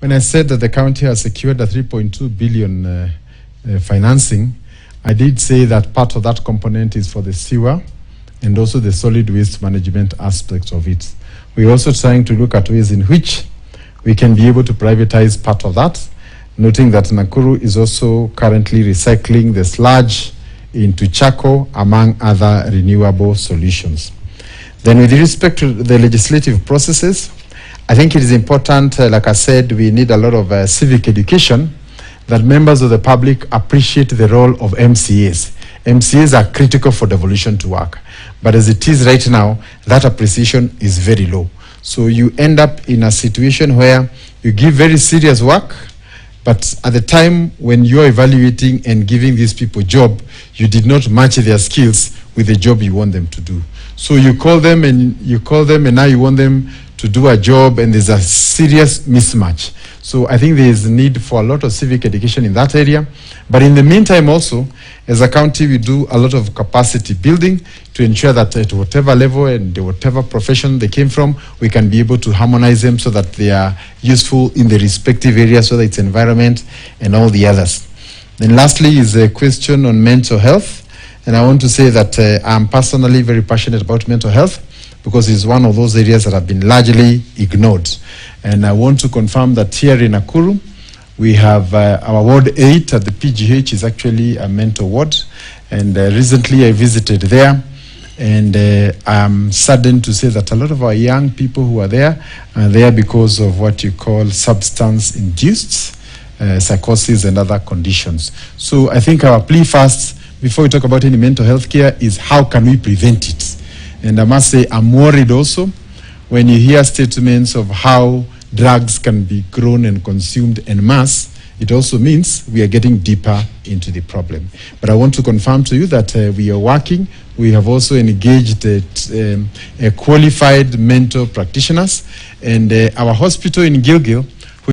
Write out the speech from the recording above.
when I said that the county has secured a 3.2 billion financing, I did say that part of that component is for the sewer and also the solid waste management aspect of it. We're also trying to look at ways in which we can be able to privatize part of that, noting that Nakuru is also currently recycling the sludge into charcoal, among other renewable solutions. Then with respect to the legislative processes, I think it is important, like I said, we need a lot of civic education, that members of the public appreciate the role of MCAs. MCAs are critical for devolution to work. But as it is right now, that appreciation is very low. So you end up in a situation where you give very serious work, but at the time when you're evaluating and giving these people job, you did not match their skills with the job you want them to do. So you call them and now you want them to do a job, and there's a serious mismatch. So I think there is a need for a lot of civic education in that area. But in the meantime also, as a county, we do a lot of capacity building to ensure that at whatever level and whatever profession they came from, we can be able to harmonize them so that they are useful in the respective areas, whether it's environment and all the others. Then lastly is a question on mental health. And I want to say that I'm personally very passionate about mental health, because it's one of those areas that have been largely ignored. And I want to confirm that here in Nakuru, we have our Ward 8 at the PGH is actually a mental ward. And recently I visited there, and I'm saddened to say that a lot of our young people who are there because of what you call substance-induced psychosis and other conditions. So I think our plea first, before we talk about any mental health care, is how can we prevent it? And I must say, I'm worried also when you hear statements of how drugs can be grown and consumed en masse. It also means we are getting deeper into the problem. But I want to confirm to you that we are working. We have also engaged qualified mental practitioners. And our hospital in Gilgil